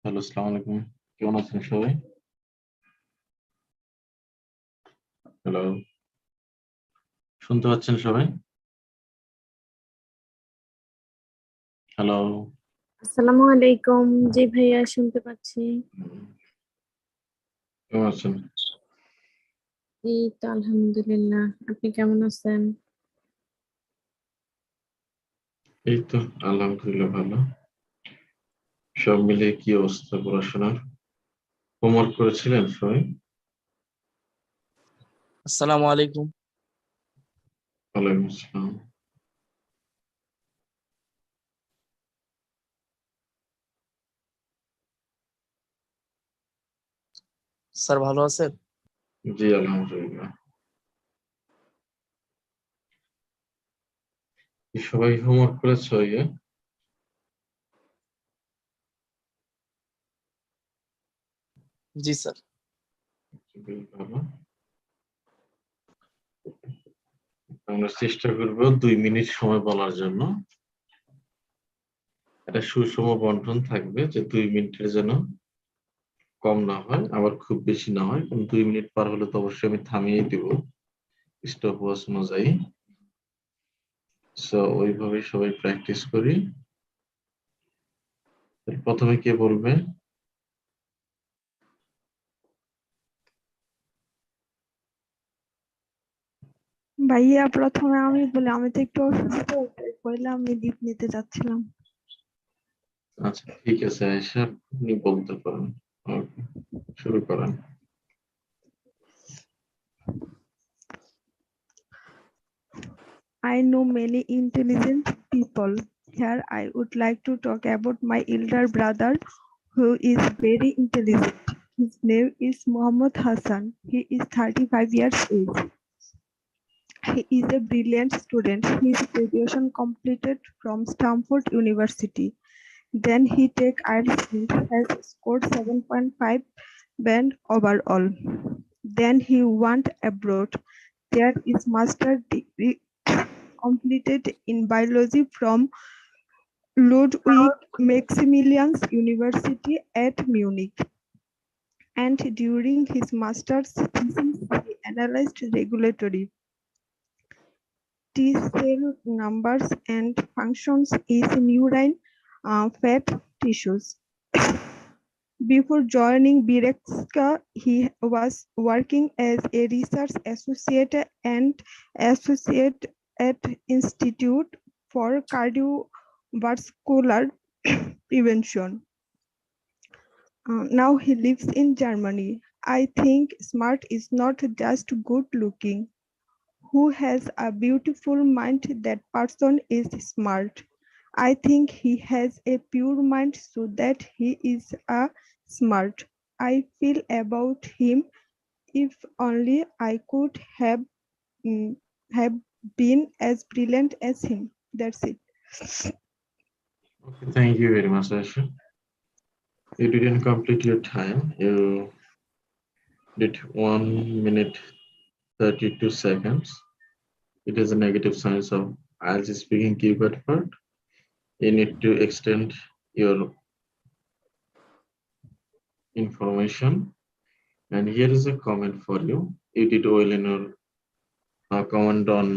Hello, আসসালামু আলাইকুম। কেমন আছেন সবাই? হ্যালো, শুনতে পাচ্ছেন সবাই? হ্যালো, আসসালামু আলাইকুম। জি ভাইয়া, শুনতে পাচ্ছি। কেমন আছেন? এই তো আলহামদুলিল্লাহ। আপনি কেমন আছেন? এই তো আলহামদুলিল্লাহ ভালো। সব মিলিয়ে কি অবস্থা পড়াশোনার? হোমওয়ার্ক করেছিলেন সবাই? আসসালামু আলাইকুম। ওয়ালাইকুম আসসালাম। স্যার ভালো আছেন? জি আলহামদুলিল্লাহ। কি সবাই হোমওয়ার্ক করেছো? জি স্যার। বেশ ভালো। আমরা চেষ্টা করব 2 মিনিট সময় বলার জন্য। একটা সুষম বন্টন থাকবে যে 2 মিনিটের যেন কম না হয়, আবার খুব বেশি না হয়। কারণ 2 মিনিট পার হলে তো অবশ্যই আমি থামিয়ে দিব স্টপ ওয়াচ অনুযায়ী। সো ওইভাবেই সবাই প্র্যাকটিস করি। প্রথমে কে বলবে? ভাইয়া, প্রথমে আমি বলি, আমি তো একটু অসুস্থ, তাই পয়লা আমি লিভ নিতে চাচ্ছিলাম। আচ্ছা ঠিক আছে আয়েশা, আপনি বলতে পারেন। ওকে, শুরু করেন। I know many intelligent people. Here I would like to talk about my elder brother who is very intelligent. His name is Mohammed Hasan. He is 35 years age. He is a brilliant student. His graduation completed from Stanford University. Then he take IELTS and has scored 7.5 band overall. Then he went abroad. There is master degree completed in biology from Ludwig Maximilians University at Munich. And during his master's thesis, he analyzed regulatory T-cell numbers and functions in urine fat tissues. Before joining Birexka, he was working as a research associate and associate at Institute for Cardiovascular Prevention. Now he lives in Germany. I think smart is not just good looking. Who has a beautiful mind, that person is smart. I think he has a pure mind, so that he is a smart. I feel about him, if only I could have been as brilliant as him. That's it. Okay, thank you very much Aisha. You didn't complete your time. You did 1 minute 32 seconds. It is a negative signs of IELTS speaking keyword part. You need to extend your information. And here is a comment for you. You did well in your comment on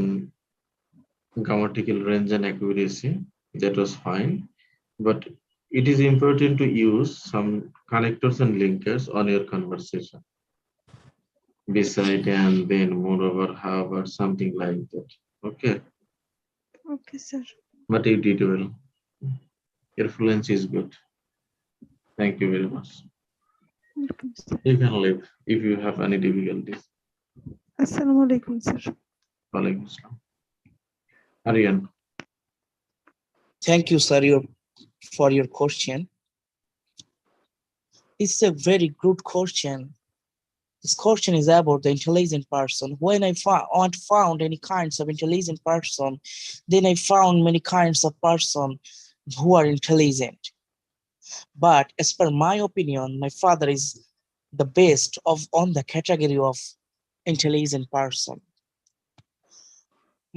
grammatical range and accuracy. That was fine. But it is important to use some connectors and linkers on your conversation. Beside and then, moreover, however, something like that. Okay. Okay, sir. But you did well. Your fluency is good. Thank you very much. Welcome, sir. You can leave if you have any difficulties. Assalamu alaikum, sir. Walaikum assalam. Aryan. Thank you, sir, for your question. It's a very good question. This question is about the intelligent person. When I found any kinds of intelligent person, then I found many kinds of person who are intelligent. But as per my opinion, my father is the best on the category of intelligent person.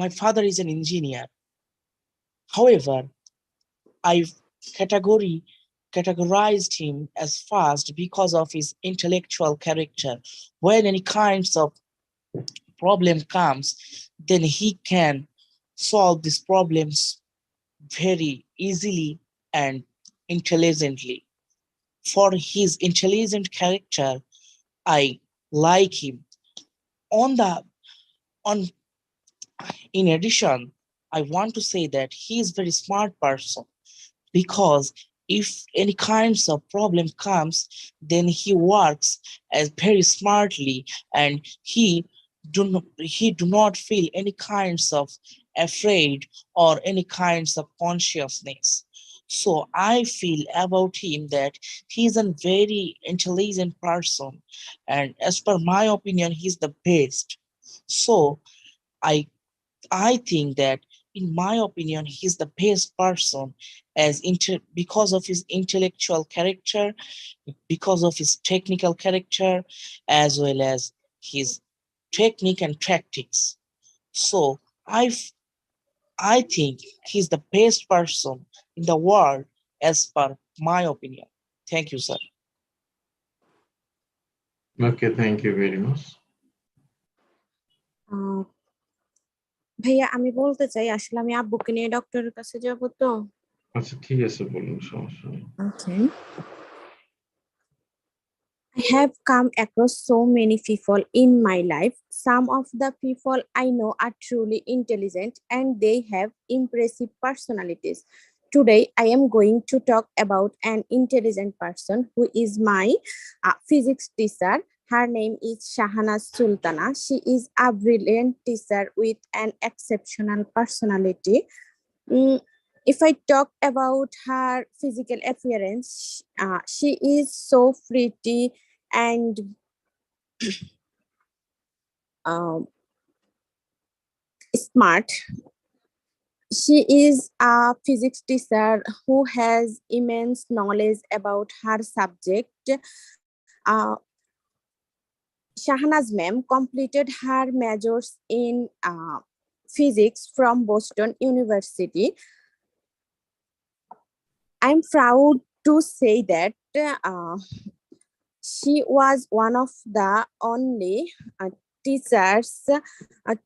My father is an engineer. However, I category categorized him as fast because of his intellectual character. When any kinds of problem comes, then he can solve these problems very easily and intelligently. For his intelligent character, I like him. On the on In addition, I want to say that he is very smart person because if any kinds of problem comes, then he works as very smartly and he do not feel any kinds of afraid or any kinds of consciousness. So I feel about him that he is a very intelligent person, and as per my opinion, he's the best. So I I think that, in my opinion, he's the best person because of his intellectual character, because of his technical character, as well as his technique and tactics. So I think he's the best person in the world as per my opinion. Thank you, sir. Okay, thank you very much. ভাইয়া আমি বলতে চাই আসলে আমি আব্বুকে নিয়ে ডক্টরের কাছে যাব তো। আচ্ছা ঠিক আছে, বলুন, সমস্যা নেই। Okay. I have come across so many people in my life. Some of the people I know are truly intelligent and they have impressive personalities. Today, I am going to talk about an intelligent person who is my physics teacher. Her name is Shahanaz Sultana. She is a brilliant teacher with an exceptional personality. If I talk about her physical appearance, she is so pretty and smart. She is a physics teacher who has immense knowledge about her subject. Shahanaz ma'am completed her majors in physics from Boston University. I'm proud to say that she was one of the only teachers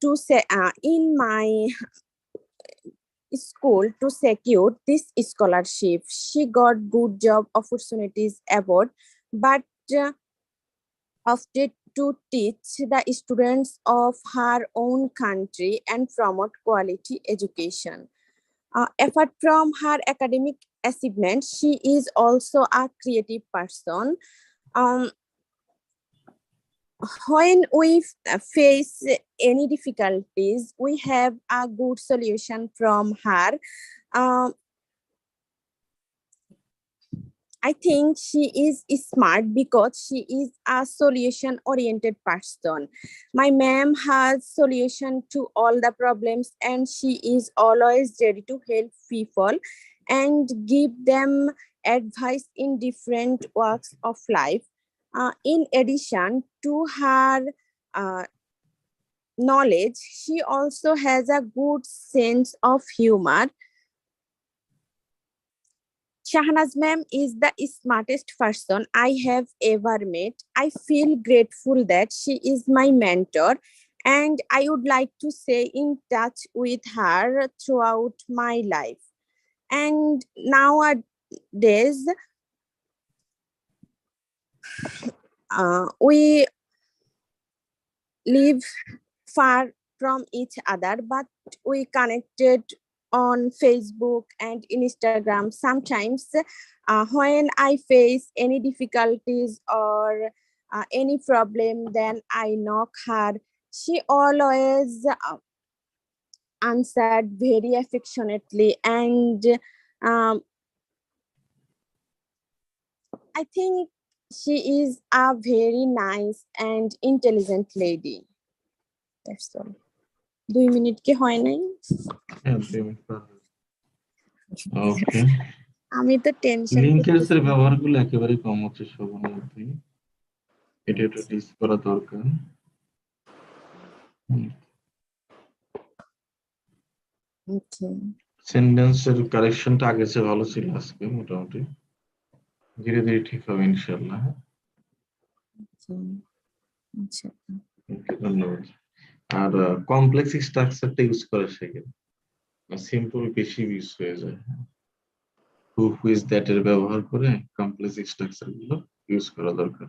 to say in my school to secure this scholarship. She got good job opportunities abroad, but opted to teach the students of her own country and promote quality education. Apart from her academic achievements, she is also a creative person. When we face any difficulties, we have a good solution from her. I think she is smart because she is a solution-oriented person. My ma'am has solution to all the problems and she is always ready to help people and give them advice in different walks of life. In addition to her knowledge, she also has a good sense of humor. Shahanaz ma'am is the smartest person I have ever met. I feel grateful that she is my mentor and I would like to stay in touch with her throughout my life. And nowadays, we live far from each other, but we connected on Facebook and Instagram. Sometimes when I face any difficulties or any problem, then I knock her. She always answered very affectionately and I think she is a very nice and intelligent lady. That's all. 2 minute কি হয় নাই? হ্যাঁ, 2 minute পার হয়েছে। ওকে, আমি তো tension লিঙ্কের করতেছি। ব্যবহারগুলো একেবারে কম হচ্ছে সবার মধ্যে, এটা একটু টিচ করা দরকার। ওকে। সেন্টেন্সের কারেকশনটা আগে চেয়ে ভালো ছিল আজকে মোটামুটি। ধীরে ধীরে ঠিক হবে ইনশাআল্লাহ। আচ্ছা। Okay, ধন্যবাদ। আর কমপ্লেক্স স্ট্রাকচারটা ইউজ করা শেখেন, সিম্পল বেশি ইউজ হয়ে যায়। হু ইজ দ্যাট এর ব্যবহার করে কমপ্লেক্স স্ট্রাকচার গুলো ইউজ করা দরকার।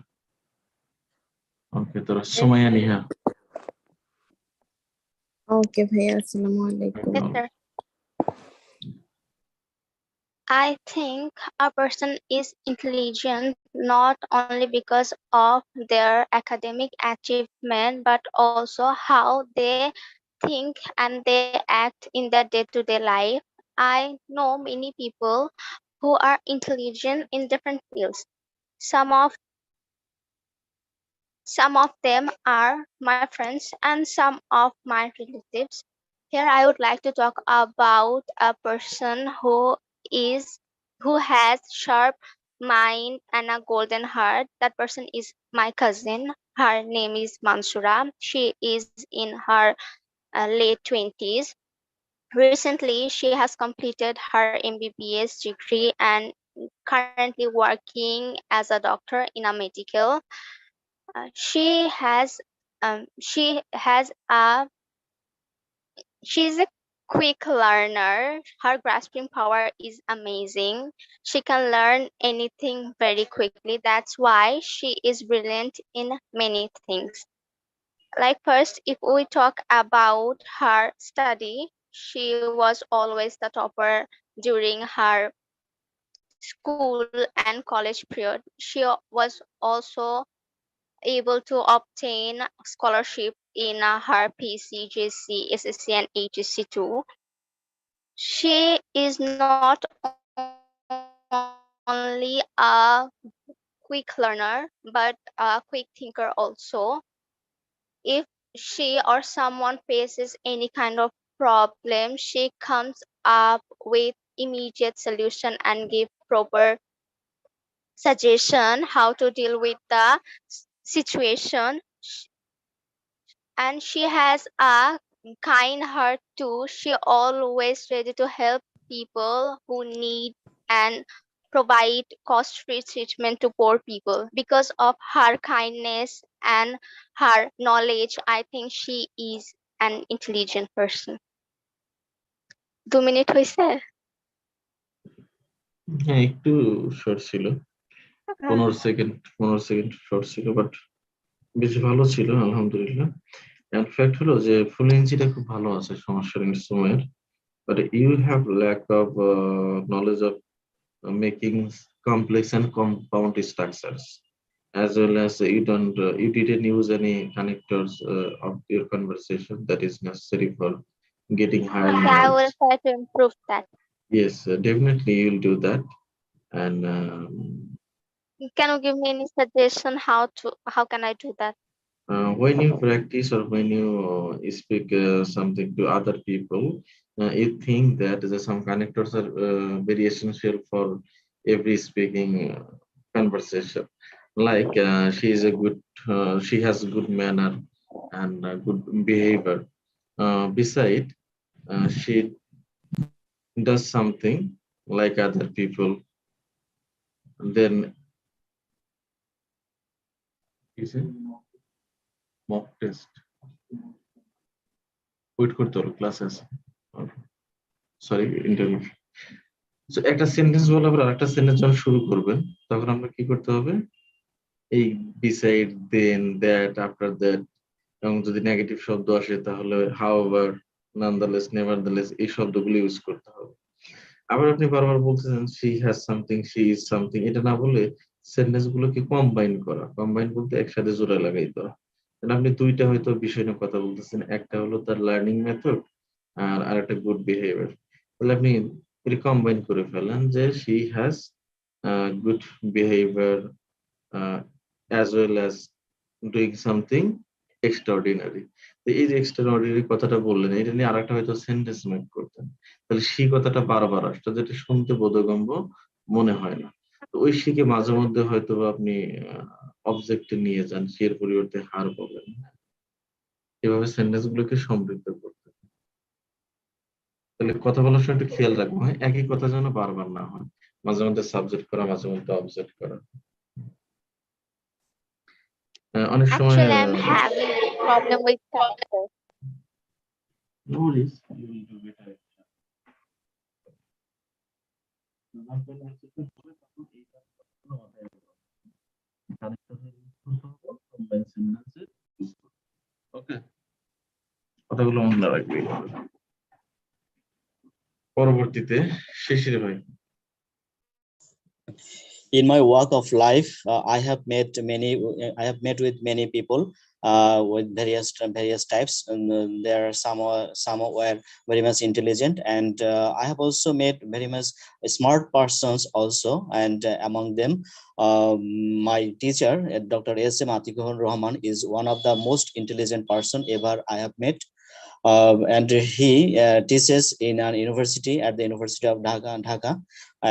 ওকে, তোরা সময় নিহা। ওকে ভাইয়া, আসসালামু আলাইকুম। Yes, sir. I think a person is intelligent not only because of their academic achievement, but also how they think and they act in their day-to-day life. I know many people who are intelligent in different fields. Some of Some of them are my friends and some of my relatives. Here I would like to talk about a person is who has sharp mind and a golden heart. That person is my cousin. Her name is Mansura. She is in her late 20s. Recently, she has completed her MBBS degree and currently working as a doctor in a medical. She has a she's a quick learner. Her grasping power is amazing. She can learn anything very quickly. That's why she is brilliant in many things. Like first, if we talk about her study, she was always the topper during her school and college period. She was also able to obtain scholarship in her PC, JC, SSC, and HSC too. She is not only a quick learner, but a quick thinker also. If she or someone faces any kind of problem, she comes up with immediate solution and give proper suggestion how to deal with the situation. And she has a kind heart too. She always ready to help people who need and provide cost-free treatment to poor people. Because of her kindness and her knowledge, I think she is an intelligent person. 2 minute হয়েছে? হ্যাঁ, একটু short ছিল, 15 second short ছিল, but বেশ ভালো ছিল আলহামদুলিল্লাহ। Fact হলো যে ফ্লুয়েন্সিটা খুব ভালো আছে সমস্যা নেই সময়ের, but you have lack of knowledge of making complex and compound structures, as well as you didn't use any connectors of your conversation that is necessary for getting higher Okay, I will knowledge. try to improve that. Yes, definitely you'll do that. And Can you give me any suggestion how can I do that? when you practice or when you speak something to other people, you think that some connectors are very essential for every speaking conversation. Like she has good manner and good behavior. Beside, she does something like other people. Then, is it mock test? Wait করতে হলো class আছে, sorry interview. So একটা sentence বলার পর আরেকটা sentence যখন শুরু করবেন তখন আমরা কি করতে হবে, এই beside, then, that, after that, এবং যদি নেগেটিভ শব্দ আসে তাহলে হাউএভার, নানদালেস, নেভারদালেস এই শব্দগুলো ইউজ করতে হবে। আবার আপনি বারবার বলতেছেন she has something, she is something, এটা না বলে সেন্টেন্স গুলোকে কম্বাইন করা। কম্বাইন বলতে একসাথে জোড়া লাগাই দেওয়া। কারণ আপনি দুইটা হয়তো বিষয় নিয়ে কথা বলতেছেন, একটা হলো তার লার্নিং মেথড আর আরেকটা গুড বিহেভিয়ার। তাহলে আপনি কম্বাইন করে ফেলেন যে she has good behaviour as well as doing something extraordinary. তো এই যে এক্সট্রাঅর্ডিনারি কথাটা বললেন, এটা নিয়ে আরেকটা হয়তো সেন্টেন্স মেক করতেন, তাহলে সেই কথাটা বারবার আসতো, যেটা শুনতে বোধগম্য মনে হয় না। তো ওই শিখে মাঝে মধ্যে হয়তো আপনি অবজেক্টে নিয়ে যান, সে এর পরিবর্তে হার বলেন। এভাবে সেন্টেন্স গুলোকে সমৃদ্ধ করতে। তাহলে কথা বলার সময় একটু খেয়াল রাখবো, হ্যাঁ, একই কথা যেন বারবার না হয়। মাঝে মধ্যে সাবজেক্ট করা, মাঝে মধ্যে অবজেক্ট করা। অনেক সময় Actually, I'm having problem with character. no worries, you will do better. ওকে, কথাগুলো মনে রাখবে। পরবর্তীতে শিশির ভাই। In my walk of life, I have met with many people with various types, and there are some were very much intelligent, and I have also met very much smart persons also, and among them my teacher, Dr. S.M. Atikur Rahman, is one of the most intelligent person ever I have met. And he teaches in an university at the University of Dhaka,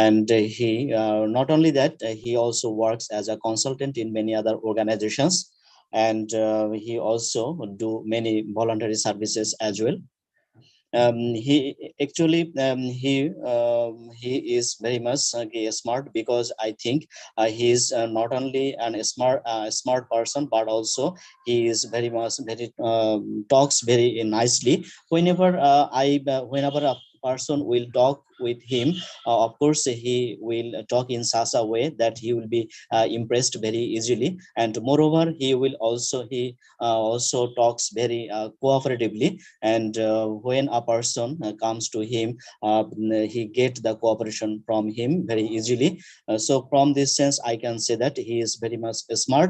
and he not only that, he also works as a consultant in many other organizations, and he also do many voluntary services as well. He actually he is very much smart, because I think he is not only an smart person, but also he is very much very talks very nicely. Whenever a person will talk with him, of course he will talk in such a way that he will be impressed very easily, and moreover he also talks very cooperatively, and when a person comes to him, he get the cooperation from him very easily. So from this sense, I can say that he is very much smart,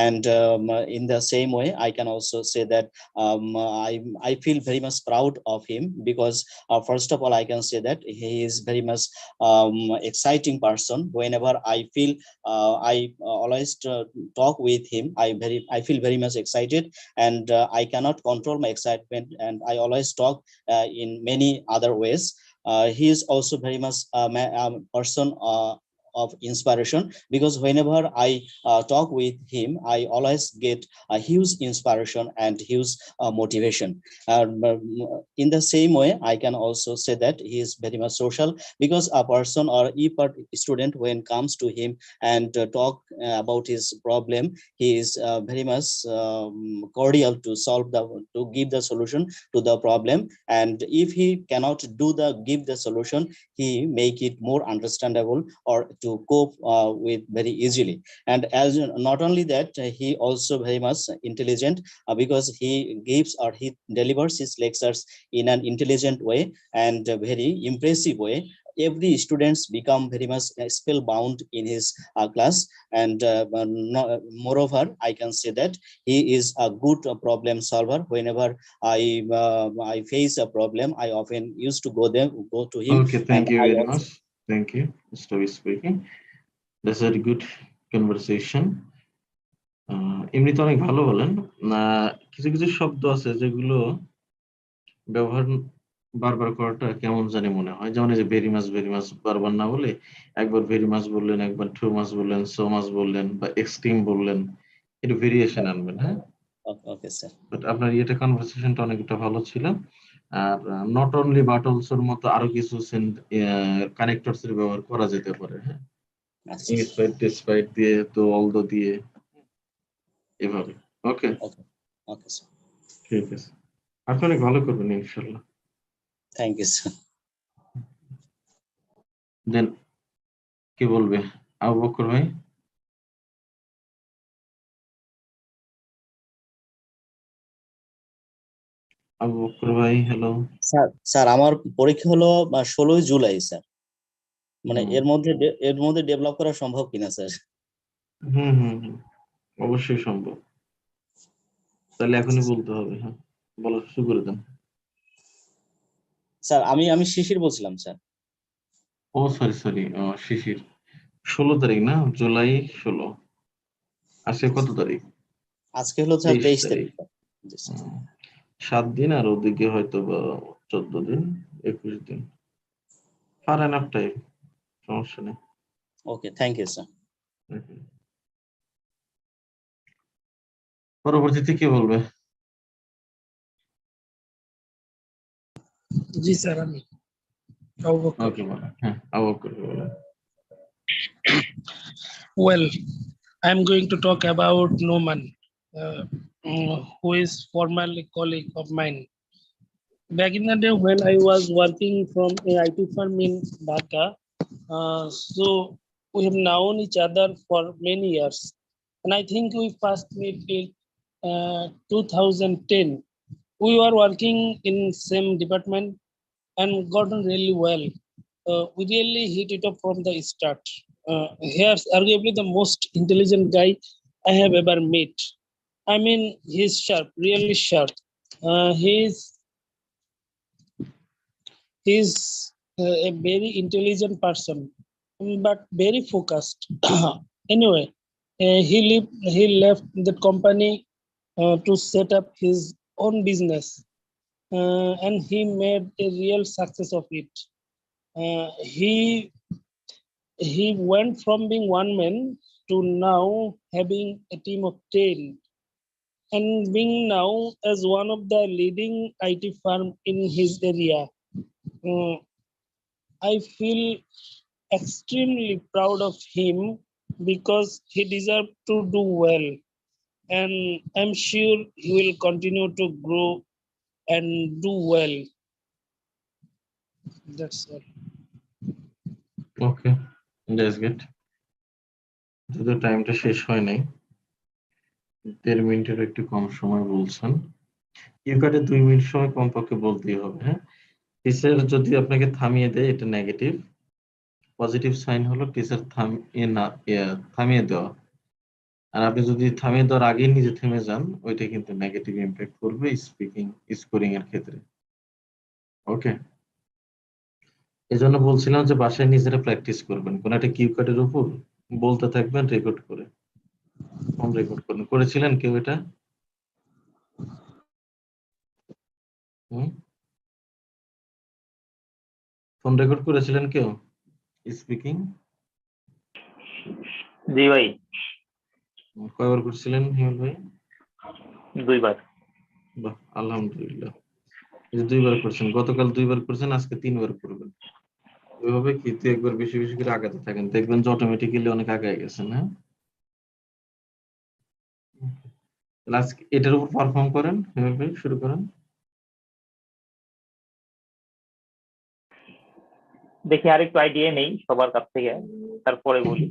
and in the same way, I can also say that I feel very much proud of him, because first of all, I can say that he is very much exciting person. Whenever I feel I always talk with him, I feel very much excited, and I cannot control my excitement, and I always talk in many other ways. He is also very much a person of inspiration, because whenever I talk with him, I always get a huge inspiration and huge motivation. In the same way, I can also say that he is very much social, because a person or a student, when comes to him and talk about his problem, he is very much cordial to give the solution to the problem, and if he cannot give the solution, he make it more understandable or to cope with very easily. And as not only that, he also very much intelligent, because he gives or he delivers his lectures in an intelligent way and a very impressive way. Every students become very much spellbound in his class, and moreover, I can say that he is a good problem solver. Whenever I face a problem, I often used to go to him. Okay, And thank you I very also, much. Thank you, Mr. speaking. That's a good conversation. এমনিতে অনেক ভালো বলেন। কিছু কিছু শব্দ আছে যেগুলো ব্যবহার বারবার করাটা কেমন জানি মনে হয়, যেমন এই যে ভেরি মাছ বারবার না বলে একবার ভেরি মাছ বললেন, একবার টু মাছ বললেন, সো মাছ বললেন বা এক্সট্রিম বললেন, একটু ভেরিয়েশন আনবেন। হ্যাঁ, okay, sir. বাট আপনার কনভারসেশনটা অনেকটা ভালো ছিল। আর নট অনলি বাট অলসোর মতো আরো কিছু কানেক্টরস এর ব্যবহার করা যেতে পারে। হ্যাঁ, ইনস্পাইট ডিসপাইট দিয়ে, তো অলদো দিয়ে, এভাবে। ওকে, Okay, sir. ঠিক আছে। আপনি অনেক ভালো করবেন ইনশাল্লাহ। Thank you, sir. দেন কে বলবে? আবু বকর ভাই। আবু বকর ভাই, হ্যালো। স্যার আমার পরীক্ষা হলো 16 জুলাই স্যার, মানে এর মধ্যে ডেভেলপ করা সম্ভব কিনা স্যার? হুম, অবশ্যই সম্ভব। তাহলে এখনই বলতে হবে। হ্যাঁ, বলা শুরু করে দেন। স্যার আমি শিশির বলছিলাম স্যার। ও সরি, শিশির। 16 তারিখ না, জুলাই 16। আজকে কত তারিখ? আজকে হলো স্যার 23 তারিখ। তারিখ। 7 দিন, আর ওদিকে হয়তো বা 14 দিন, 21 দিন। ফার এনাফ টাইম, সমস্যা নেই। ওকে, থ্যাংক ইউ স্যার। পরবর্তীতে কে বলবে? জি স্যার, আমি আবু বকর। ওকে, বলেন। হ্যাঁ, আবু বকর বলেন। Well, I'm going to talk about Noman, who is formerly colleague of mine. Back in the day when I was working from a IT firm in Dhaka, so we have known each other for many years. And I think we first met in 2010. We were working in same department and gotten really well. We really hit it up from the start. Here's arguably the most intelligent guy I have ever met. I mean, he's sharp, really sharp. He's a very intelligent person, but very focused. Anyway, he left the company to set up his own business, and he made a real success of it. He went from being one man to now having a team of 10 and being now as one of the leading IT firm in his area. I feel extremely proud of him because he deserved to do well, and I'm sure he will continue to grow and do well. That's all. Okay, that's good. যদিও টাইমটা শেষ হয় নাই, 1.5 মিনিটের একটু কম সময় বলছেন। ইউকাটে 2 minute সময় কমপক্ষে বলতেই হবে, হ্যাঁ? টিচার যদি আপনাকে থামিয়ে দেয় এটা নেগেটিভ, পজিটিভ সাইন হলো টিচার থামিয়ে দেওয়া। আর আপনি যদি থামিয়ে দেওয়ার আগেই নিজে থেমে যান, ওইটা কিন্তু নেগেটিভ ইমপ্যাক্ট করবে স্পিকিং স্কোরিং এর ক্ষেত্রে। ওকে, এজন্য বলছিলাম যে বাসায় নিজেরা প্র্যাকটিস করবেন, কোন একটা কিউ কার্ডের উপর বলতে থাকবেন রেকর্ড করে, ফোন রেকর্ড করবেন। করেছিলেন কেউ এটা? ফোন রেকর্ড করেছিলেন কেউ স্পিকিং? জি ভাই। কয়বার করছিলেন হিমেল ভাই? 2 বার। বাহ, আলহামদুলিল্লাহ। এই যে 2 বার করছেন, গতকাল 2 বার করছেন, আজকে 3 বার করবেন। এভাবে কি 2 বার বেশি বেশি করে আগাতে থাকেন, দেখবেন যে অটোমেটিক্যালি অনেক আগায় গেছেন। হ্যাঁ, আজকে এটার উপর পারফর্ম করেন হিমেল ভাই, শুরু করেন। দেখি আরেকটু আইডিয়া নেই সবার কাছ থেকে, তারপরে বলি।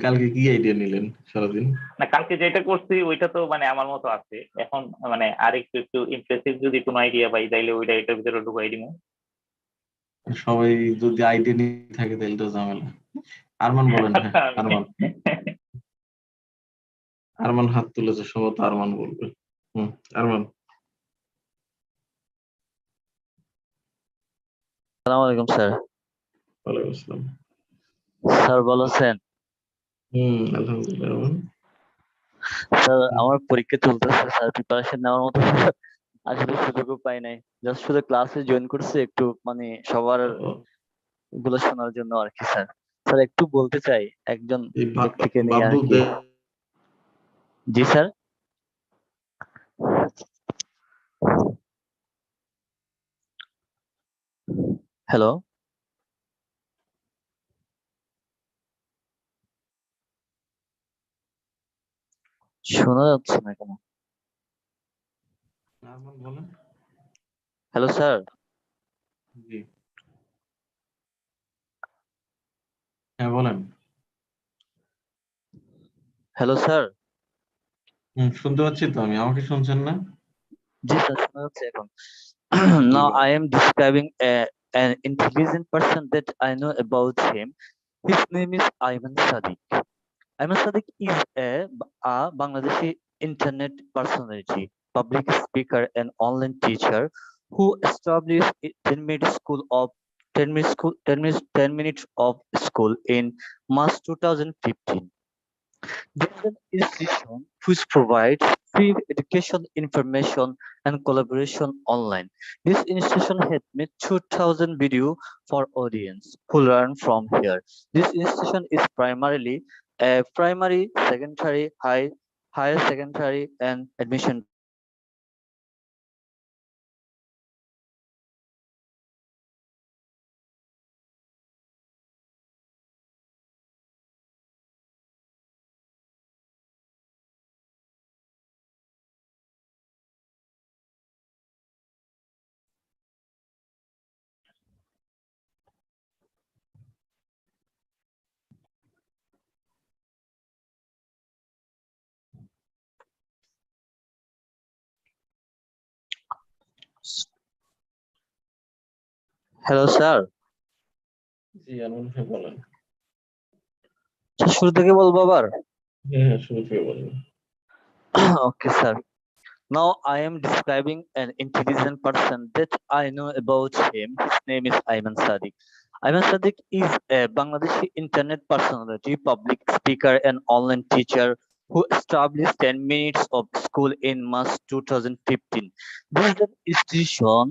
কালকে কি আইডিয়া নিলেন সারাদিন? না, কালকে যেটা করছি ওইটা তো মানে আমার মতো আছে। এখন মানে আরেকটু একটু ইমপ্রেসিভ যদি কোনো আইডিয়া পাই তাইলে ওইটা এটার ভিতরে ঢুকাই দিব। সবাই যদি আইডিয়া নিয়ে থাকে তাহলে তো ঝামেলা। আরমান বলেন। হ্যাঁ, আরমান হাত তুলেছে, সম্ভবত আরমান বলবে। আরমান। আসসালামু আলাইকুম স্যার। ওয়ালাইকুম আসসালাম। স্যার ভালো আছেন? আলহামদুলিল্লাহ। স্যার আমার পরীক্ষা চলতেছে স্যার, প্রিপারেশন নেওয়ার মতো আসলে সুযোগও পাই নাই। জাস্ট শুধু ক্লাসে জয়েন করছি একটু মানে সবার গুলো শোনার জন্য আর কি স্যার। স্যার একটু বলতে চাই একজন ব্যক্তিকে নিয়ে আর কি। জি স্যার। হ্যালো, শোনা যাচ্ছে না কেন? Hello sir. জি, হ্যাঁ বলেন। Hello sir. শুনতে পাচ্ছি তো আমি, আমাকে শুনছেন না? জি স্যার, শোনা যাচ্ছে এখন। Now I am describing an intelligent person that I know about him. His name is Ayman Sadiq. Ayman Sadiq is a Bangladeshi internet personality, public speaker, and online teacher who established a 10 minutes of school in March 2015. This is an institution which provides free education, information, and collaboration online. This institution had made 2,000 videos for audience who learn from here. This institution is primarily a primary, secondary, higher secondary, and admission hello sir, জি আনন্দ ভাই বলেন। শুরু থেকে বলবো আবার? হ্যাঁ, শুরু থেকে বলেন। Okay, sir. Now I am describing an intelligent person that I know about him. His name is Ayman Sadiq. Ayman Sadiq is a Bangladeshi internet personality, public speaker, and online teacher who established 10 minutes of school in March 2015. This is an institution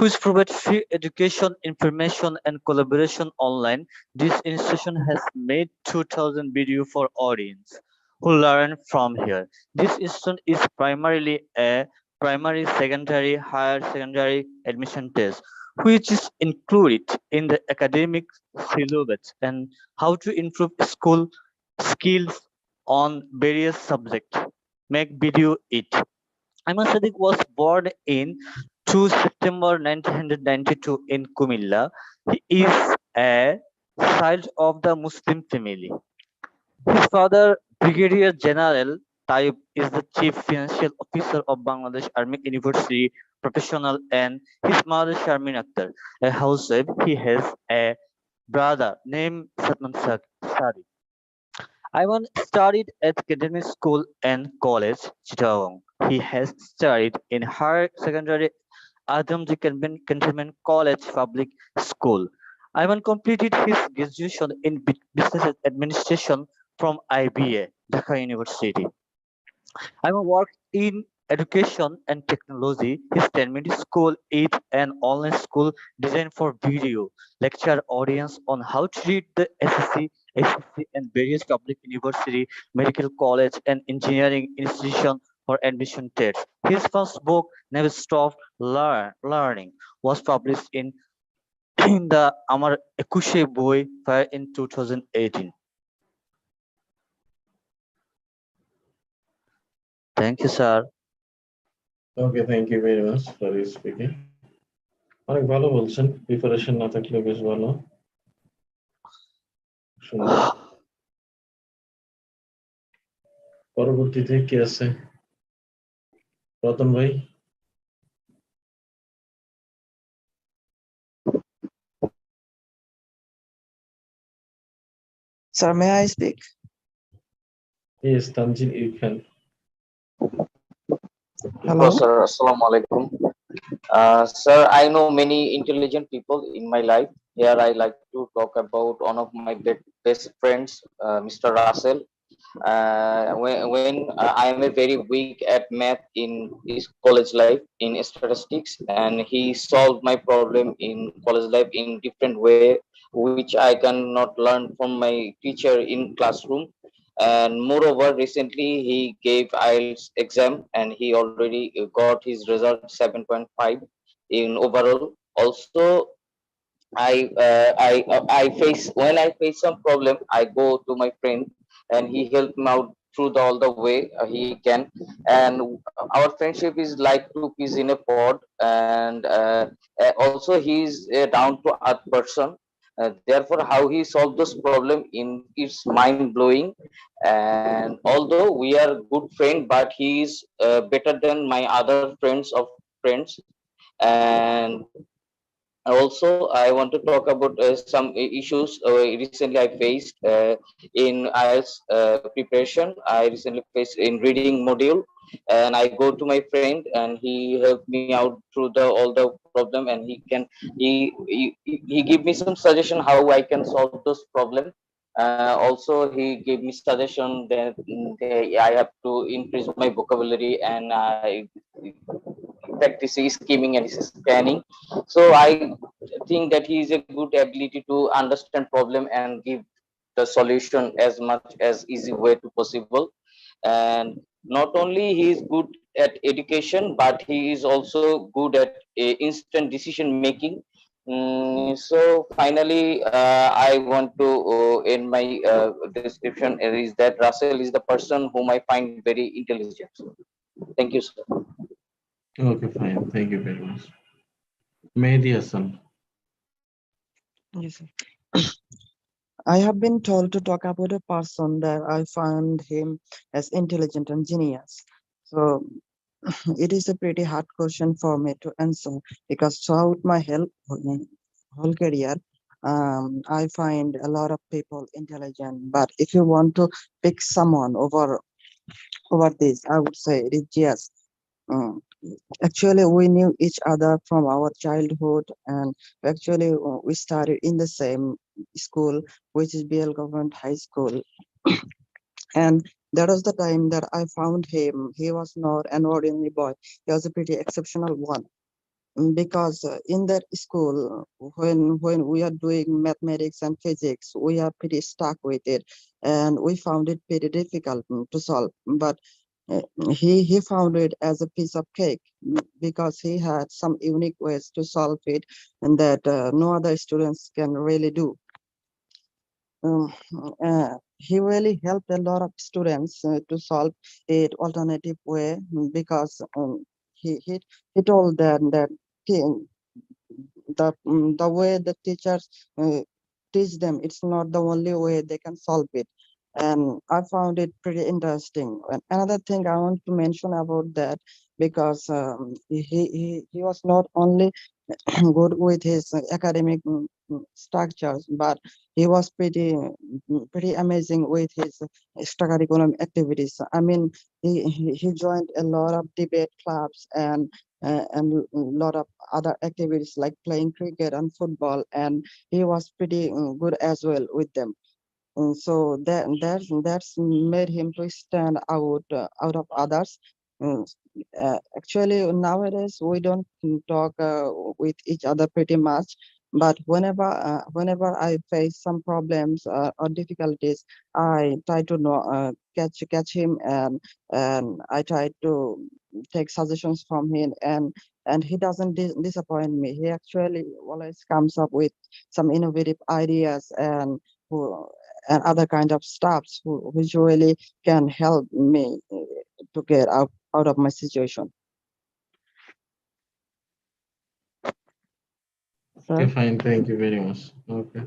which provides free education, information, and collaboration online. This institution has made 2,000 video for audience who learn from here. This institution is primarily a primary, secondary, higher secondary admission test, which is included in the academic syllabus and how to improve school skills on various subjects. Make video it. Ayman Sadiq was born in 2 September 1992 in Kumilla. He is a child of the Muslim family. His father, Brigadier General Taib, is the Chief Financial Officer of Bangladesh Army University Professional, and his mother, Sharmin Akhtar, a housewife. He has a brother named Satman Sadiq. Ivan studied at academic school and college, Chittagong. He has studied in higher secondary Adamji Cantonment College Public School. Ivan completed his graduation in business administration from IBA, Dhaka University. Ivan worked in education and technology. His 10-minute school is an online school designed for video lecture audience on how to read the SSC, HSC, and various public university, medical college, and engineering institution for admission tests. His first book, Never Stop Learning, was published in in the Amar Ekushe Boy Fair in 2018. Thank you, sir. Okay, thank you very much for speaking. অনেক ভালো বলছেন, preparation না থাকলেও বেশ ভালো, সুন্দর। পরবর্তীতে কে আছে? রতন ভাই। Sir, may I speak? Yes, Tanjin, you can. Hello. Sir. Assalamu alaikum. Sir, I know many intelligent people in my life. Here, I like to talk about one of my best friends, Mr. Russell. When I am a very weak at math in his college life in statistics, and he solved my problem in college life in different way, which I cannot learn from my teacher in classroom. And moreover, recently he gave IELTS exam and he already got his result 7.5 in overall. Also, I face when I face some problem, I go to my friend and he helped me out through all the way he can. And our friendship is like two peas in a pod. And also he's a down to earth person. Therefore, how he solved this problem in it's mind blowing. And although we are good friend, but he is better than my other friends of friends. And also I want to talk about some issues recently I faced in IELTS preparation. I recently faced in reading module, and I go to my friend and he helped me out through the all the problem, and he give me some suggestion how I can solve those problem. Also he gave me suggestion that I have to increase my vocabulary, and I practice skimming and scanning. So I think that he is a good ability to understand problem and give the solution as much as easy way to possible. And not only he is good at education, but he is also good at instant decision making. So finally, I want to end my description is that Russell is the person whom I find very intelligent. Thank you, sir. Okay, fine. Thank you very much. Mehdi Hassan. Yes, sir. I have been told to talk about a person that I find him as intelligent and genius. So it is a pretty hard question for me to answer because throughout my whole career, I find a lot of people intelligent. But if you want to pick someone over this, I would say it is yes. Um, Actually, we knew each other from our childhood, and actually we started in the same school, which is BL Government High School. And that was the time that I found him. He was not an ordinary boy. He was a pretty exceptional one. Because in that school, when we are doing mathematics and physics, we are pretty stuck with it, and we found it pretty difficult to solve. But uh, he found it as a piece of cake, because he had some unique ways to solve it, and that no other students can really do. Um, he really helped a lot of students to solve it alternative way, because he told them that the way the teachers uh, teach them, it's not the only way they can solve it. And I found it pretty interesting. And another thing I want to mention about that, because he was not only good with his academic structures, but he was pretty amazing with his extracurricular activities. I mean, he joined a lot of debate clubs, and a lot of other activities like playing cricket and football, and he was pretty good as well with them. So that's made him to stand out of others. Mm, Actually, nowadays we don't talk with each other pretty much. But whenever I face some problems or difficulties, I try to know catch him, and I try to take suggestions from him, and he doesn't disappoint me. He actually always comes up with some innovative ideas, who and other kind of stuffs which really can help me to get out of my situation. Okay, Sir, fine. Thank you very much. Okay,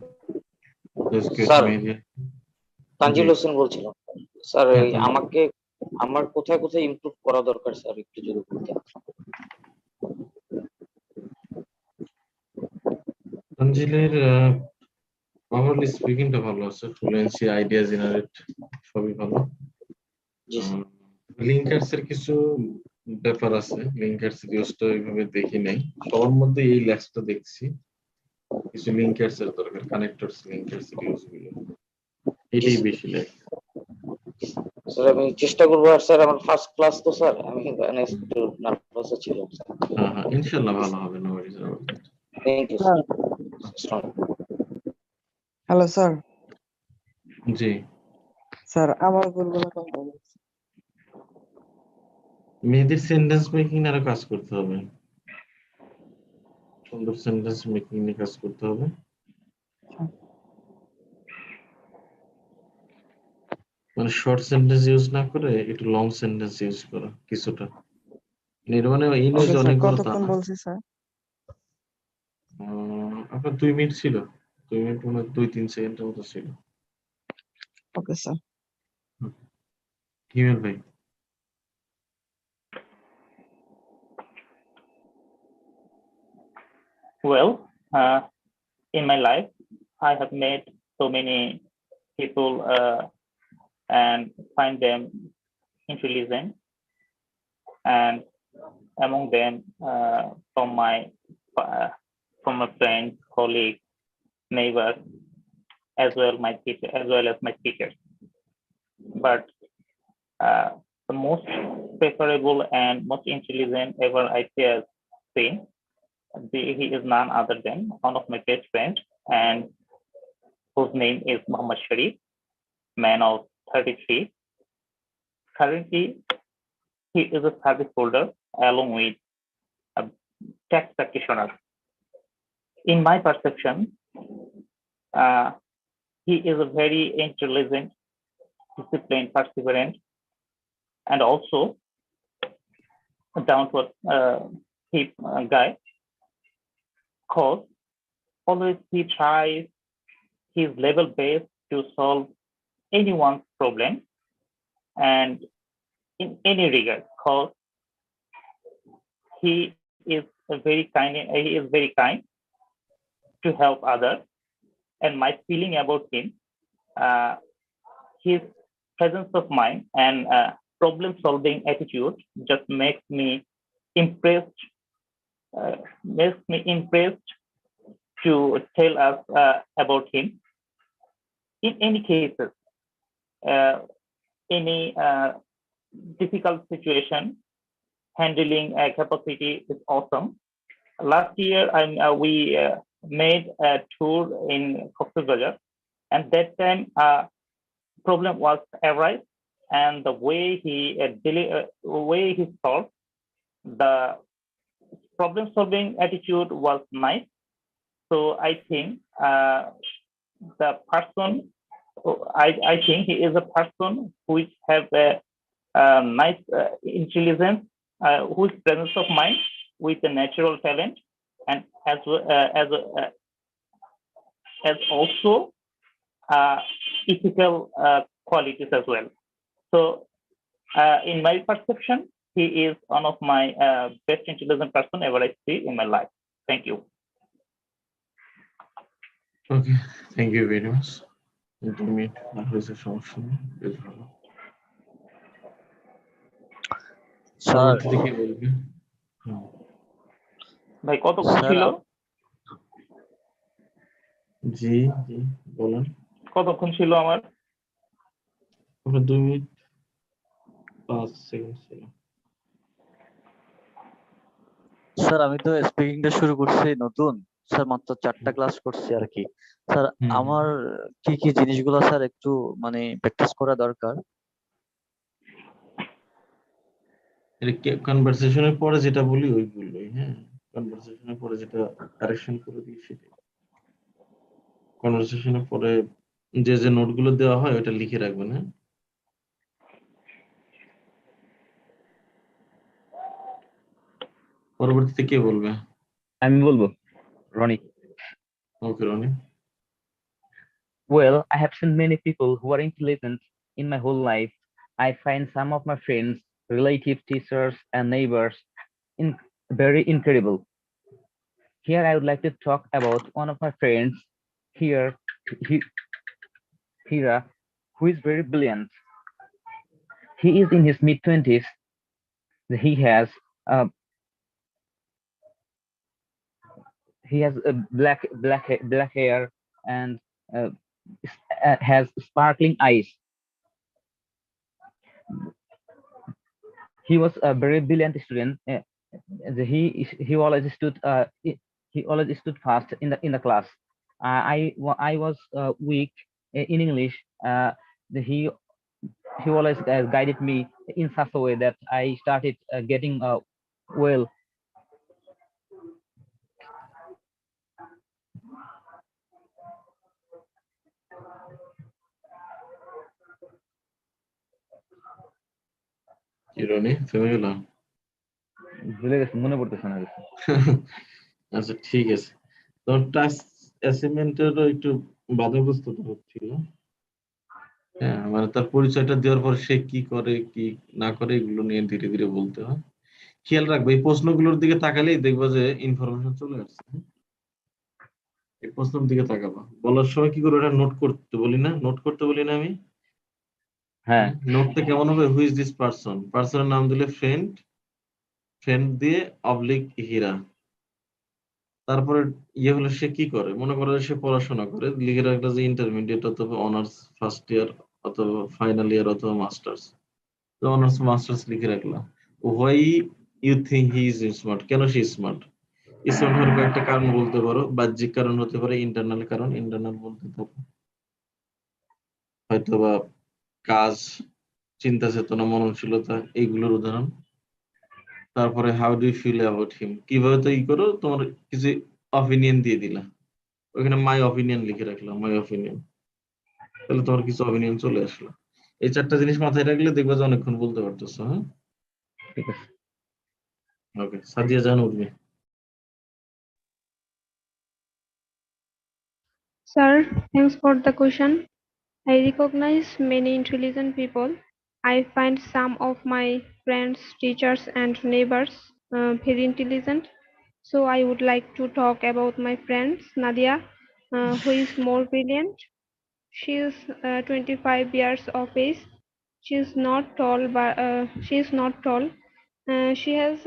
that's good, sir Media. Tanzil ji, Hossain বলছিলাম sir হ্যাঁ ওই তানজিল। আমাকে আমার কোথায় কোথায় improve করা দরকার sir একটু যদি বলতেন তানজিলের ওভারঅল স্পিকিংটা ভালো আছে, ফ্লুয়েন্সি, আইডিয়া জেনারেট সবই ভালো। জি স্যার লিঙ্কার্স এর কিছু ব্যাপার আছে, লিঙ্কার্স ইউজটা ওইভাবে দেখি নাই, সবার মধ্যে এই ল্যাক্সটা দেখছি, কিছু লিঙ্কার্স এর দরকার, কানেক্টরস লিঙ্কার্স এর ইউজ গুলো, জি এটাই স্যার বেশি লাগে। স্যার আমি চেষ্টা করবো আর স্যার আমার ফার্স্ট ক্লাস তো স্যার আমি মানে একটু নার্ভাস ছিলাম স্যার হ্যাঁ হ্যাঁ, ইনশাল্লাহ ভালো হবে, no worries about that. Thank you sir. Sir Hello, sir. জি, Sir, আমার ভুলগুলো কোনটা বলছি? মেয়েদের সেন্টেন্স মেকিং আরো কাজ করতে হবে, সুন্দর সেন্টেন্স মেকিং নিয়ে কাজ করতে হবে। মানে শর্ট সেন্টেন্স ইউজ না করে একটু লং সেন্টেন্স ইউজ করা কিছুটা, এর মানে এই নয় ওকে যে স্যার, অনেক বড় তা কতক্ষণ না। বলছি স্যার? আপনার 2 মিনিট ছিল, 2 মিনিট মানে 2-3 সেকেন্ডের মতো ছিল। Okay sir. হিমেল ভাই। Well, in my life, I have met so many people and find them intelligent, and among them, uh, from my friends, colleagues, neighbors, as well my teacher, as well as my teachers. But the most preferable and most intelligent ever I have seen, he is none other than one of my best friends, and whose name is Muhammad Sharif, man of 33. Currently, he is a service holder along with a tax practitioner. In my perception, uh, he is a very intelligent, disciplined, perseverant, and also a down-to-earth guy. Cause always he tries his level best to solve anyone's problem and in any regard. Cause he is very kind to help others. And my feeling about him, his presence of mind and problem-solving attitude just impressed, makes me impressed to tell us about him. In any cases, uh, any difficult situation, handling capacity is awesome. Last year, we made a tour in Cox's Bazar, and that time problem was arise, and the way he solved the problem-solving attitude was nice. So I think the person, I think he is a person who have a nice intelligence, whose presence of mind with a natural talent, and as also ethical qualities as well. So in my perception, he is one of my best intelligent person ever I see in my life. Thank you. Okay, thank you very much. Intermediate, that was a সমস্যা নেই, বেশ ভালো। Sir পরবর্তীতে কি বলবে? ভাই কতক্ষণ sir ছিল? জি জি বলেন। কতক্ষণ ছিল আমার? আপনার 2 মিনিট 5 সেকেন্ড ছিল। স্যার আমি তো স্পিকিংটা শুরু করছি নতুন, স্যার মাত্র 4টা ক্লাস করছি আর কি। স্যার আমার কি কি জিনিসগুলো স্যার একটু মানে প্র্যাকটিস করা দরকার? কনভারসেশনের পরে যেটা বলি ওইগুলোই, হ্যাঁ, কনভারসেশনের পরে যেটা কারেকশন করে দিই সেটাই। কনভারসেশনের পরে যে নোটগুলো দেওয়া হয় ওটা লিখে রাখবেন, হ্যাঁ। পরবর্তীতে কে বলবে? আমি বলবো, রনি। ওকে Roni. Well, I have seen many people who are intelligent in my whole life. I find some of my friends, relatives, teachers, and neighbors very incredible. Here, I would like to talk about one of my friends here, Hira, who is very brilliant. He is in his mid-20s. He has black hair and has sparkling eyes. He was a very brilliant student. He always stood fast in the class. I was weak in English. He always guided me in such a way that I started getting well. কি রনি থেমে গেলাম? ভুলে গেছি, মনে পড়তেছে না। আচ্ছা ঠিক আছে। তো টাস্ক অ্যাসাইনমেন্টেরও একটু বাধাগ্রস্ততা হচ্ছিল। হ্যাঁ, মানে তার পরিচয়টা দেওয়ার পর সে কি করে কি না করে এগুলো নিয়ে ধীরে ধীরে বলতে হয়। খেয়াল রাখবে এই প্রশ্নগুলোর দিকে তাকালেই দেখবা যে ইনফরমেশন চলে আসছে। এই প্রশ্নের দিকে তাকাবা। বলার সময় কি করে ওটা নোট করতে বলি না? নোট করতে বলি না আমি? হ্যাঁ, নোটটা কেমন হবে? Who is this person? পারসনের নাম দিলে ফ্রেন্ড, ফ্রেন্ড দিয়ে অবলিক হীরা। তারপরে ইয়ে হলো সে কি করে? মনে করো সে পড়াশোনা করে, লিখে রাখলো যে ইন্টারমিডিয়েট অথবা অনার্স ফার্স্ট ইয়ার অথবা ফাইনাল ইয়ার অথবা মাস্টার্স। তো অনার্স মাস্টার্স লিখে রাখলাম। Why you think he is smart? কেন সে স্মার্ট? স্মার্ট হওয়ার কয়েকটা কারণ বলতে পারো। বাহ্যিক কারণ হতে পারে, ইন্টারনাল কারণ, ইন্টারনাল বলতে পারো হয়তোবা কাজ, চিন্তা চেতনা, মননশীলতা, এইগুলোর উদাহরণ। তারপরে how do you feel about him? কিভাবে তো করো, তোমার কিছু অপিনিয়ন দিয়ে দিলা, ওইখানে মাই অপিনিয়ন লিখে রাখলাম, মাই অপিনিয়ন। তাহলে তোমার কিছু অপিনিয়ন চলে আসলো। এই 4টা জিনিস মাথায় রাখলে দেখবে যে অনেকক্ষণ বলতে পারতেছো। হ্যাঁ, ঠিক আছে। ওকে, সাদিয়া জান উঠবে। Sir, thanks for the question. I recognize many intelligent people. I find some of my friends, teachers, and neighbors very intelligent. So I would like to talk about my friend Nadia, who is more brilliant. She is 25 years of age. She is not tall, but she is not tall. She has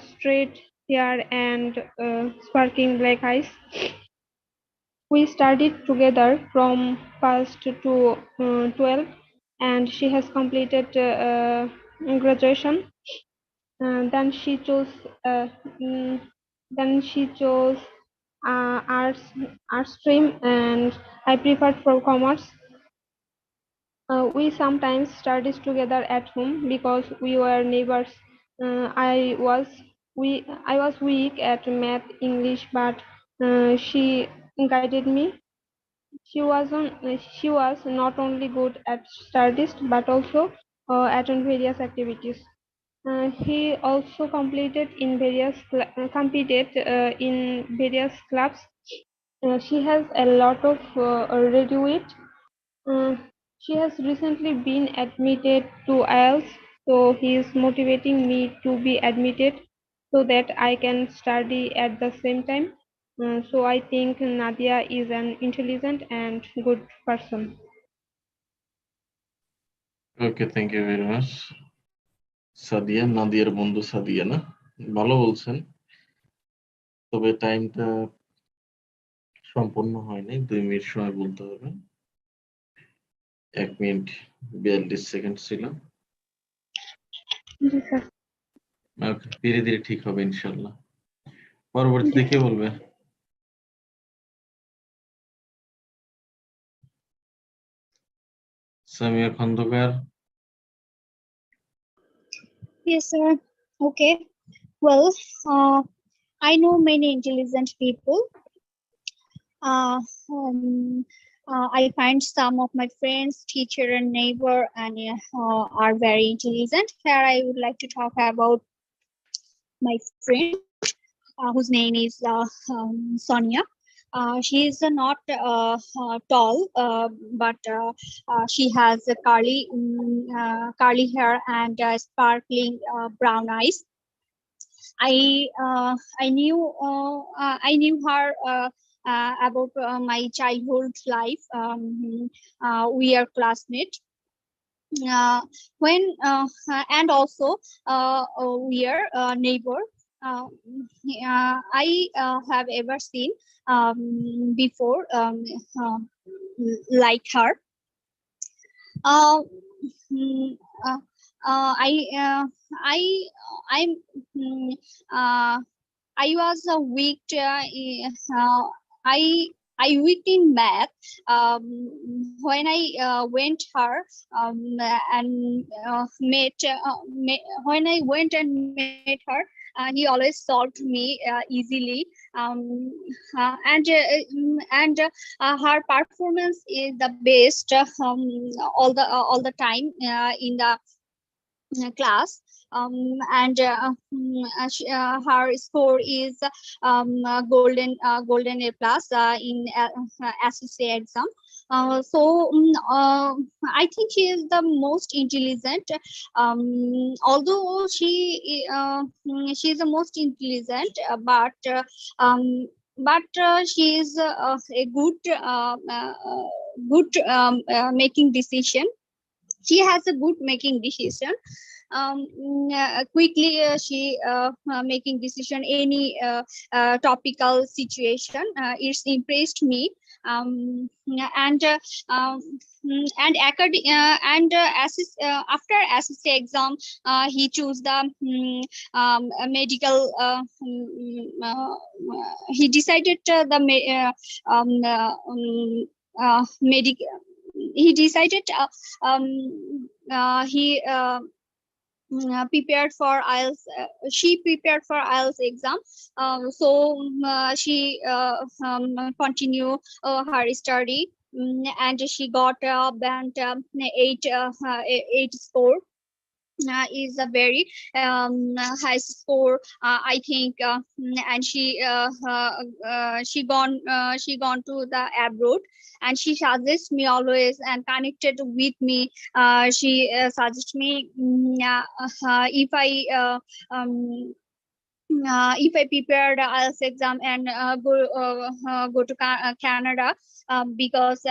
straight hair and sparkling black eyes. We studied together from first to 12, and she has completed graduation. Then she chose uh, mm, then she chose arts stream, and I preferred for commerce. We sometimes studied together at home because we were neighbors. Uh, I was I was weak at math, English, but she guided me. She was not only good at studies but also attend various activities. He also competed in various clubs. She has a lot of radio weight. Uh, she has recently been admitted to IELTS, so he is motivating me to be admitted so that I can study at the same time. So I think Nadia is an intelligent and good person. Okay, thank you very much. Sadia, নাদিয়ার বন্ধু সাদিয়া না? ভালো বলছেন, তবে টাইমটা সম্পূর্ণ হয়নি। 2 minute সময় বলতে হবে। 1 মিনিট 42 সেকেন্ড ছিল। জি স্যার। ওকে, ধীরে ধীরে ঠিক হবে ইনশাল্লাহ। পরবর্তীতে কে বলবে? Samia Khandakar. Yes, sir. Okay. Well, I know many intelligent people. Uh, um, I find some of my friends, teacher, and neighbor, and are very intelligent. Here, I would like to talk about my friend, whose name is Sonia. She is not tall, but she has a curly hair and sparkling brown eyes. I knew her about my childhood life. We are classmates. When and also we are neighbor. I have ever seen before like her. Uh, mm, uh, I I I'm mm, uh, I was a weak. I weak in math. When I went her and when I went and met her, he always solved me easily. Um, her performance is the best all the time in the class. Her score is golden A plus in SSA exam. I think she is the most intelligent. Although she is the most intelligent, but she is a good making decision. She has a good making decision. Quickly she making decision any topical situation. It's impressed me. And after SSC exam, he chose the medical. He decided medical. He decided he prepared for IELTS. She prepared for IELTS exam. She continue her study, and she got band 8 score. Is a very high score, I think, and she gone to the abroad, and she suggests me always and connected with me. She suggests me if I if I prepared IELTS exam and go to Canada, because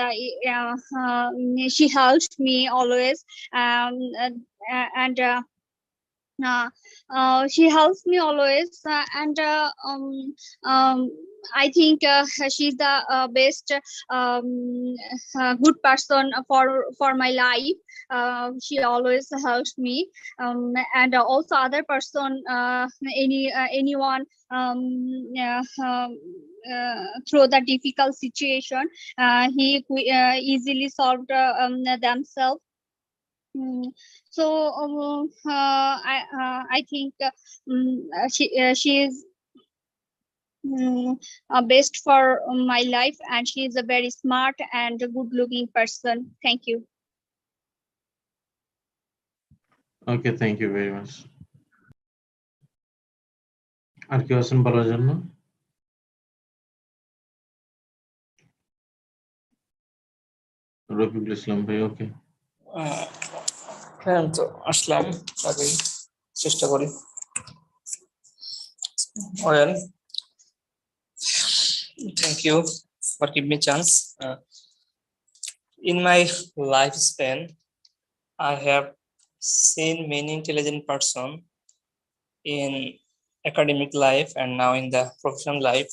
she helped me always, and she helps me always, and I think she's the best, good person for my life. She always helps me, and also other person, anyone, through the difficult situation, he easily solved themselves. So I think she is best for my life, and she is a very smart and good looking person. Thank you. Okay, thank you very much. আর কেউ আছেন বলার জন্য? রফিকুল ইসলাম ভাই, ওকে। হ্যাঁ, তো আসলাম, আগেই চেষ্টা করি। Well, thank you for giving me chance. In my lifespan, I have seen many intelligent person in academic life and now in the professional life.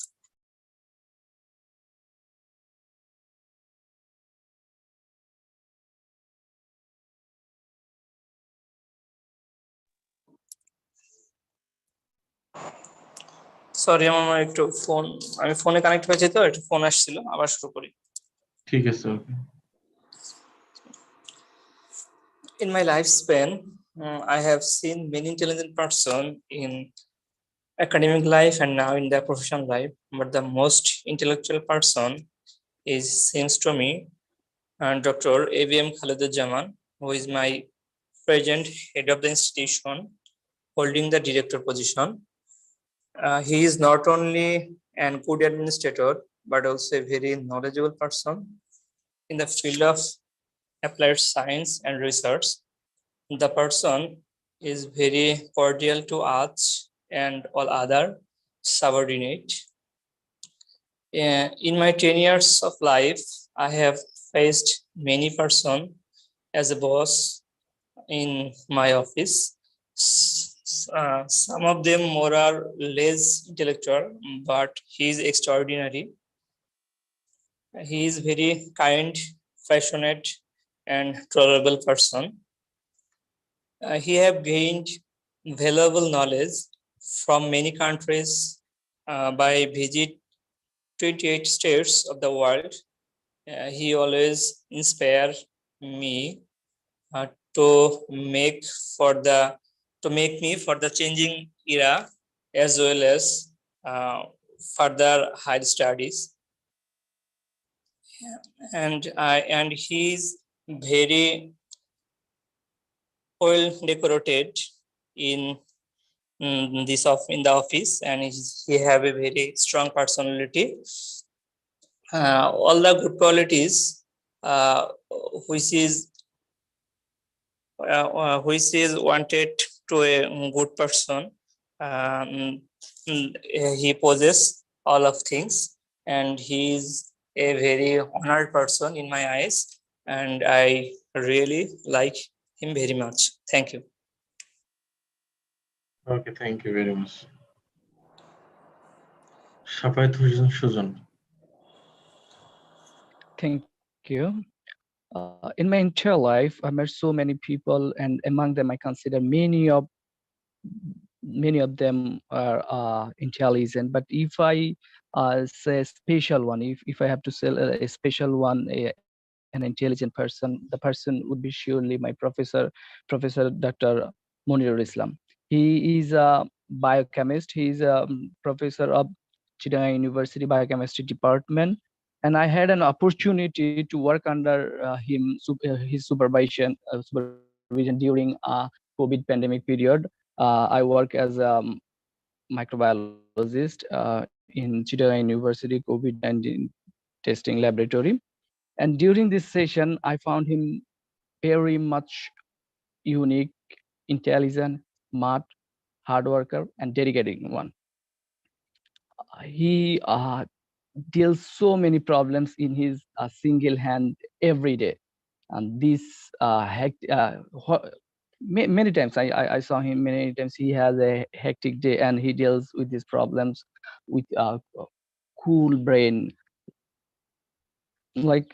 Sorry, আমার একটু আমি ফোনে কানেক্ট হয়েছে, তো একটু ফোন আসছিল, আবার শুরু করি। ঠিক আছে, ওকে। In my lifespan, I have seen many intelligent person in academic life and now in the professional life, but the most intellectual person seems to me Dr. AVM Khaliduzzaman, who is my present head of the institution holding the director position. He is not only a good administrator but also a very knowledgeable person in the field of applied science and research. The person is very cordial to us and all other subordinate. In my 10 years of life, I have faced many person as a boss in my office. Some of them more or less intellectual, but he is extraordinary. He is very kind, passionate, and tolerable person. He have gained valuable knowledge from many countries by visit 28 states of the world. He always inspire me to make me for the changing era, as well as further higher studies. And he is very well decorated in the office, and he have a very strong personality. All the good qualities which is wanted to a good person, he possesses all of things, and he is a very honored person in my eyes, and I really like him very much. Thank you. Okay, thank you very much. Shafayat Hosen Sujan. Thank you. In my entire life, I met so many people, and among them, I consider many of them are intelligent. But if I say special one, if I have to say a special one, an intelligent person, the person would be surely my Professor Dr. Monirul Islam. He is a biochemist. He is a professor of Chittagong University Biochemistry Department, and I had an opportunity to work under his supervision during a COVID pandemic period. I work as a microbiologist in Chittagong University COVID-19 testing laboratory. And during this session, I found him very much unique, intelligent, smart, hard worker, and dedicated one. He deals so many problems in his single hand every day, and this many times I saw him many times. He has a hectic day and he deals with these problems with a cool brain. Like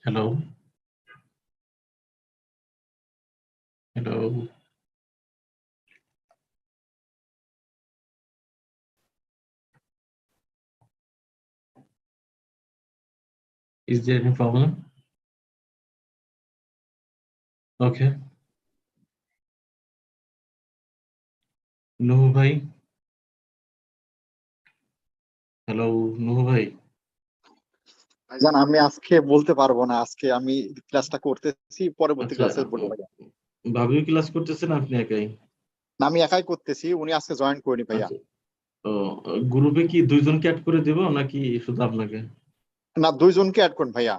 Hello. Hello. Is there any problem? Okay. No, bhai. Hello, no, bhai. ভাইজান আমি আজকে বলতে পারবো না, আজকে আমি ক্লাসটা করতেছি, পরবর্তী আচ্ছা, ক্লাসে বলবো ভাইয়া। ভাবিও ক্লাস করতেছেন আপনি একাই? না, আমি একাই করতেছি, উনি আজকে জয়েন করিনি ভাইয়া। আচ্ছা, ও গ্রুপে কি দুইজনকে অ্যাড করে দেব নাকি শুধু আপনাকে? না, দুইজনকে অ্যাড করুন ভাইয়া,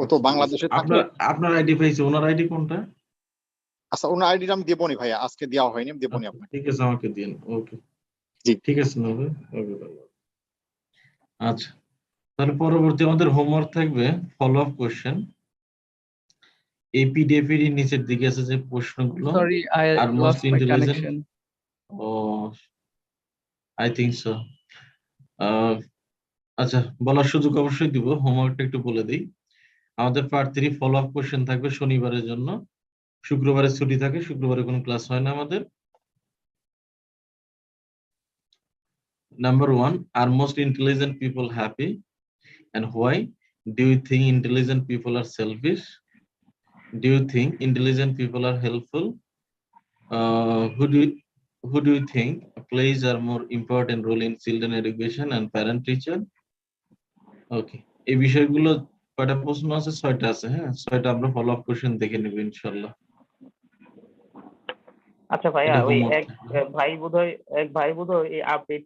ও তো বাংলাদেশে থাকে। আপনার আইডি পাইছে, ওনার আইডি কোনটা? আচ্ছা, ওনার আইডিটা আমি দেবনি ভাইয়া, আজকে দেওয়া হয়নি, আমি দেবনি আপনাকে। ঠিক আছে, আমাকে দিন। ওকে, জি ঠিক আছে না ভাই? ওকে। আচ্ছা, তাহলে পরবর্তী আমাদের হোমওয়ার্ক থাকবে ফলো আপ কোশ্চেন। এপিডিএফির নিচের দিকে আছে যে প্রশ্নগুলো, sorry, I are most lost my intelligent. connection. ও, আই থিংক সো। আচ্ছা, বলার সুযোগ অবশ্যই দিব। হোমওয়ার্কটা একটু বলে দিই। আমাদের পার্ট 3 ফলো আপ কোশ্চেন থাকবে শনিবারের জন্য। শুক্রবারে ছুটি থাকে, শুক্রবারে কোনো ক্লাস হয় না আমাদের। Number 1, are most intelligent people happy and why? Do you think intelligent people are selfish? Do you think intelligent people are helpful? Who do you think plays a more important role in children education and parent teacher? Okay, এই বিষয়গুলো কয়টা প্রশ্ন আছে? 6টা আছে। হ্যাঁ, 6টা আমরা ফলো আপ কোশ্চেন দেখে নেব ইনশাআল্লাহ। আচ্ছা ভাইয়া, এটা ওই হোমওয়ার্ক এক ভাই বোধহয় এই আপডেট